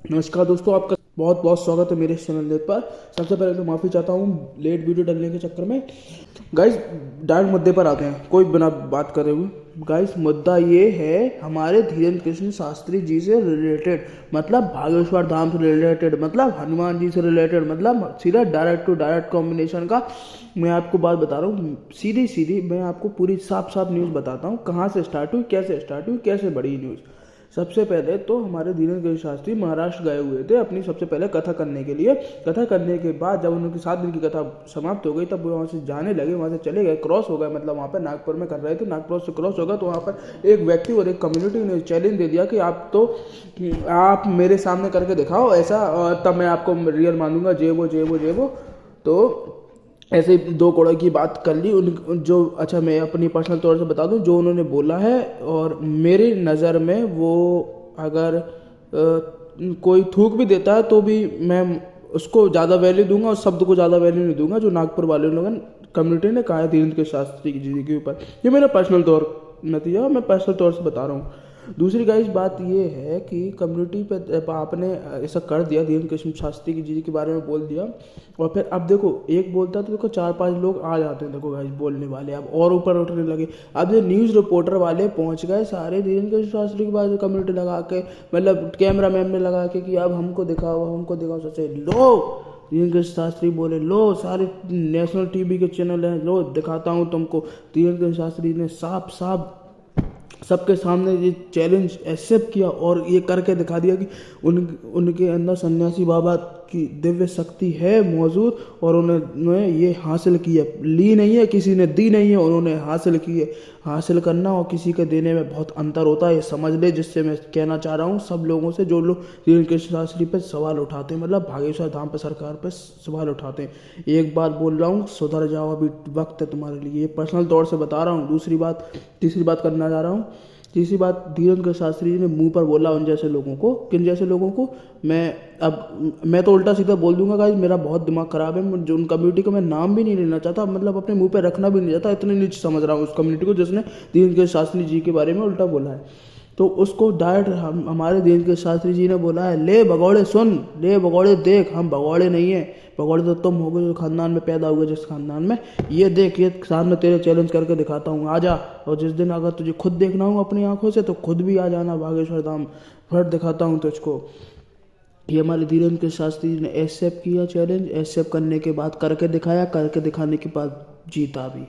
नमस्कार दोस्तों, आपका बहुत बहुत स्वागत है मेरे इस चैनल पर। सबसे पहले तो माफ़ी चाहता हूँ लेट वीडियो डालने के चक्कर में। गाइस, डायरेक्ट मुद्दे पर आते हैं, कोई बिना बात करे हुए। गाइस, मुद्दा ये है हमारे धीरेन्द्र कृष्ण शास्त्री जी से रिलेटेड, मतलब बागेश्वर धाम से रिलेटेड, मतलब हनुमान जी से रिलेटेड, मतलब सीधा डायरेक्ट टू डायरेक्ट कॉम्बिनेशन का मैं आपको बात बता रहा हूँ। सीधी सीधी मैं आपको पूरी साफ साफ न्यूज़ बताता हूँ, कहाँ से स्टार्ट हुई, कैसे स्टार्ट हुई, कैसे बढ़ी न्यूज़। सबसे पहले तो हमारे धीरेन्द्र कृष्ण शास्त्री महाराष्ट्र गए हुए थे अपनी सबसे पहले कथा करने के लिए। कथा करने के बाद जब उनकी 7 दिन की कथा समाप्त हो गई, तब वो वहाँ से जाने लगे, वहाँ से चले गए, क्रॉस हो गए, मतलब वहाँ पर नागपुर में कर रहे थे, नागपुर से क्रॉस हो गया तो वहाँ पर एक व्यक्ति और एक कम्युनिटी ने चैलेंज दे दिया कि आप मेरे सामने करके दिखाओ ऐसा, और तब मैं आपको रियल मानूंगा, जे वो। तो ऐसे ही 2 करोड़ की बात कर ली उन जो। अच्छा, मैं अपनी पर्सनल तौर से बता दूं जो उन्होंने बोला है, और मेरी नज़र में वो अगर कोई थूक भी देता है तो भी मैं उसको ज़्यादा वैल्यू दूंगा, उस शब्द को ज़्यादा वैल्यू नहीं दूंगा जो नागपुर वाले लोगों कम्युनिटी ने कहा है धीरेन्द्र के शास्त्री जी के ऊपर। ये मेरा पर्सनल तौर नतीजा, मैं पर्सनल तौर से बता रहा हूँ। दूसरी गाइस बात ये है कि कम्युनिटी पे आपने ऐसा कर दिया, धीरेन्द्र कृष्ण शास्त्री जी के बारे में बोल दिया, और फिर अब देखो एक बोलता है तो देखो 4-5 लोग आ जाते हैं, देखो गाइस बोलने वाले अब और ऊपर उठने लगे। अब ये न्यूज़ रिपोर्टर वाले पहुंच गए सारे धीरेन्द्र कृष्ण शास्त्री के पास कम्युनिटी लगा के, मतलब कैमरा मैन में लगा के कि अब हमको दिखाओ सच्चाई। लो, धीरेन्द्र कृष्ण शास्त्री बोले, लो सारे नेशनल टीवी के चैनल हैं, लो दिखाता हूँ तुमको। धीरेन्द्र कृष्ण शास्त्री ने साफ साफ सबके सामने ये चैलेंज एक्सेप्ट किया और ये करके दिखा दिया कि उनके अंदर सन्यासी बाबा की दिव्य शक्ति है मौजूद, और उन्होंने ये हासिल की है, ली नहीं है, किसी ने दी नहीं है, उन्होंने हासिल की है। हासिल करना और किसी के देने में बहुत अंतर होता है, ये समझ ले। जिससे मैं कहना चाह रहा हूँ सब लोगों से जो लोग धीरेन्द्र कृष्ण शास्त्री पर सवाल उठाते हैं, मतलब बागेश्वर धाम पर सरकार पर सवाल उठाते हैं, एक बात बोल रहा हूँ, सुधर जाओ, अभी वक्त है तुम्हारे लिए। ये पर्सनल तौर से बता रहा हूँ। तीसरी बात करना चाह रहा हूँ। तीसरी बात, धीरेन्द्र कृष्ण शास्त्री जी ने मुंह पर बोला उन जैसे लोगों को, किन जैसे लोगों को, मैं तो उल्टा सीधा बोल दूंगा गाइस, मेरा बहुत दिमाग खराब है। जो उन कम्युनिटी का मैं नाम भी नहीं लेना चाहता, मतलब अपने मुंह पे रखना भी नहीं चाहता, इतने नीचे समझ रहा हूँ उस कम्युनिटी को जिसने धीरेन्द्र कृष्ण शास्त्री जी के बारे में उल्टा बोला है। तो उसको डायरेक्ट हमारे धीरेन्द्र कृष्ण शास्त्री जी ने बोला है, ले भगौड़े सुन, ले भगौड़े देख, हम भगौड़े नहीं है, भगौड़े तो तुम हो गए जो खानदान में पैदा हुए, जिस खानदान में। ये देख, ये सामने तेरे चैलेंज करके दिखाता हूँ, आजा। और जिस दिन अगर तुझे खुद देखना हो अपनी आंखों से तो खुद भी आ जाना बागेश्वर धाम, फिर दिखाता हूँ तुझको। ये हमारे धीरेन्द्र कृष्ण शास्त्री जी ने एक्सेप्ट किया चैलेंज, एक्सेप्ट करने के बाद करके दिखाया, करके दिखाने के बाद जीता भी।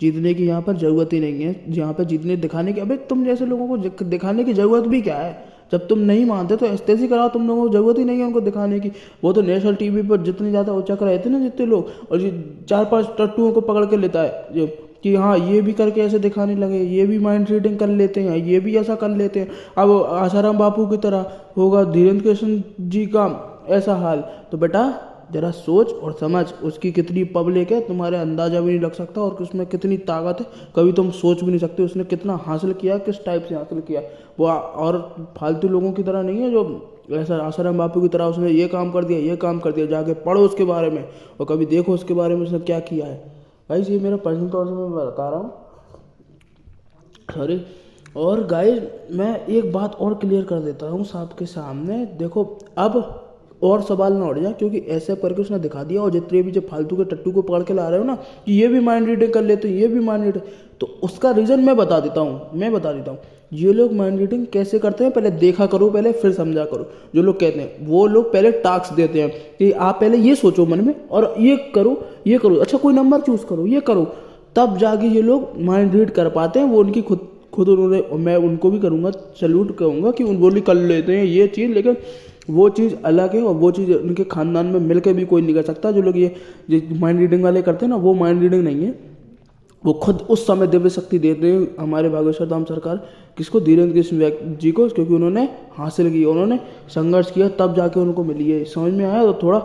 जीतने की यहाँ पर ज़रूरत ही नहीं है, यहाँ पर जीतने दिखाने की, अबे तुम जैसे लोगों को दिखाने की ज़रूरत भी क्या है? जब तुम नहीं मानते तो ऐसे कराओ, तुम लोगों को ज़रूरत ही नहीं है उनको दिखाने की। वो तो नेशनल टीवी पर जितने ज़्यादा उचक रहे थे ना जितने लोग, और ये 4-5 टट्टुओं को पकड़ के लेता है जो कि हाँ ये भी करके ऐसे दिखाने लगे, ये भी माइंड रीडिंग कर लेते हैं, ये भी ऐसा कर लेते हैं। अब आसाराम बापू की तरह होगा धीरेन्द्र कृष्ण जी का ऐसा हाल, तो बेटा जरा सोच और समझ, उसकी कितनी पब्लिक है तुम्हारे अंदाजा भी नहीं लग सकता, और उसमें कितनी ताकत है कभी तुम सोच भी नहीं सकते उसने कितना हासिल किया, किस टाइप से हासिल किया। वो और फालतू लोगों की तरह नहीं है जो ऐसा आसाराम बापू की तरह उसने ये काम कर दिया, ये काम कर दिया, जाके पढ़ो उसके बारे में और कभी देखो उसके बारे में उसने क्या किया है। भाई ये मेरा पर्सनल तौर से मैं बता रहा हूँ, सॉरी। और गाइस मैं एक बात और क्लियर कर देता हूँ सबके सामने, देखो अब और सवाल ना उठ जाए, क्योंकि ऐसे करके उसने दिखा दिया, और जितने भी जो फालतू के टट्टू को पकड़ के ला रहे हो ना कि ये भी माइंड रीडिंग कर लेते हैं, ये भी माइंड रीडिंग, तो उसका रीज़न मैं बता देता हूँ। ये लोग माइंड रीडिंग कैसे करते हैं पहले देखा करो, पहले फिर समझा करो। जो लोग कहते हैं वो लोग पहले टास्क देते हैं कि आप पहले ये सोचो मन में और ये करो, अच्छा कोई नंबर चूज करो, ये करो, तब जाके ये लोग माइंड रीड कर पाते हैं। वो उनकी खुद उन्होंने, मैं उनको भी करूँगा सैल्यूट कहूँगा कि वो भी कर लेते हैं ये चीज़, लेकिन वो चीज़ अलग है और वो चीज़ उनके खानदान में मिलकर भी कोई नहीं कर सकता। जो लोग ये माइंड रीडिंग वाले करते हैं ना, वो माइंड रीडिंग नहीं है, वो खुद उस समय दिव्य शक्ति देते हैं हमारे बागेश्वर धाम सरकार किसको, धीरेन्द्र कृष्ण जी को, क्योंकि उन्होंने हासिल की, उन्होंने संघर्ष किया, तब जाके उनको मिली है। समझ में आया? तो थोड़ा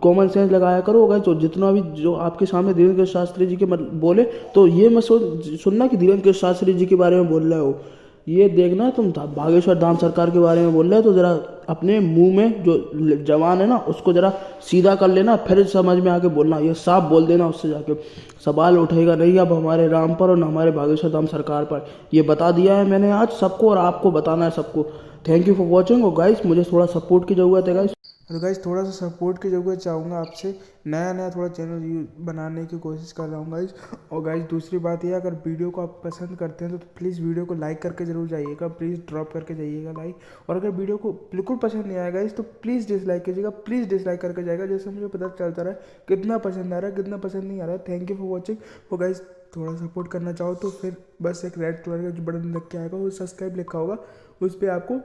कॉमन सेंस लगाया करो। अगर तो जितना भी जो आपके सामने धीरेन्द्र कृष्ण शास्त्री जी के बोले तो ये मत सुनना कि धीरेन्द्र कृष्ण शास्त्री जी के बारे में बोल रहे हो, ये देखना तुम बागेश्वर धाम सरकार के बारे में बोल रहे हो तो ज़रा अपने मुंह में जो जवान है ना उसको ज़रा सीधा कर लेना, फिर समझ में आके बोलना, ये साफ बोल देना, उससे जाके सवाल उठेगा नहीं अब हमारे राम पर और न हमारे बागेश्वर धाम सरकार पर। ये बता दिया है मैंने आज सबको, और आपको बताना है सबको। Thank you for watching. और गाइस मुझे थोड़ा सपोर्ट की ज़रूरत है गाइस, तो गाइस थोड़ा सा सपोर्ट की ज़रूरत चाहूँगा आपसे। नया थोड़ा चैनल बनाने की कोशिश कर रहा हूँ गाइस। और गाइस दूसरी बात ये, अगर वीडियो को आप पसंद करते हैं तो प्लीज़ वीडियो को लाइक करके ज़रूर जाइएगा, प्लीज़ ड्रॉप करके जाइएगा लाइक। और अगर वीडियो को बिल्कुल पसंद नहीं आएगा गाइस तो प्लीज़ डिसलाइक कीजिएगा, प्लीज़ डिसलाइक करके जाएगा, जैसे मुझे पता चलता रहा है कितना पसंद आ रहा है कितना पसंद नहीं आ रहा है। Thank you for watching. और गाइस थोड़ा सपोर्ट करना चाहो तो फिर बस एक रेड कलर का जो बटन लग के आएगा वो सब्सक्राइब लिखा होगा, उस पर आपको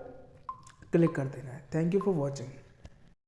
क्लिक कर देना है। Thank you for watching.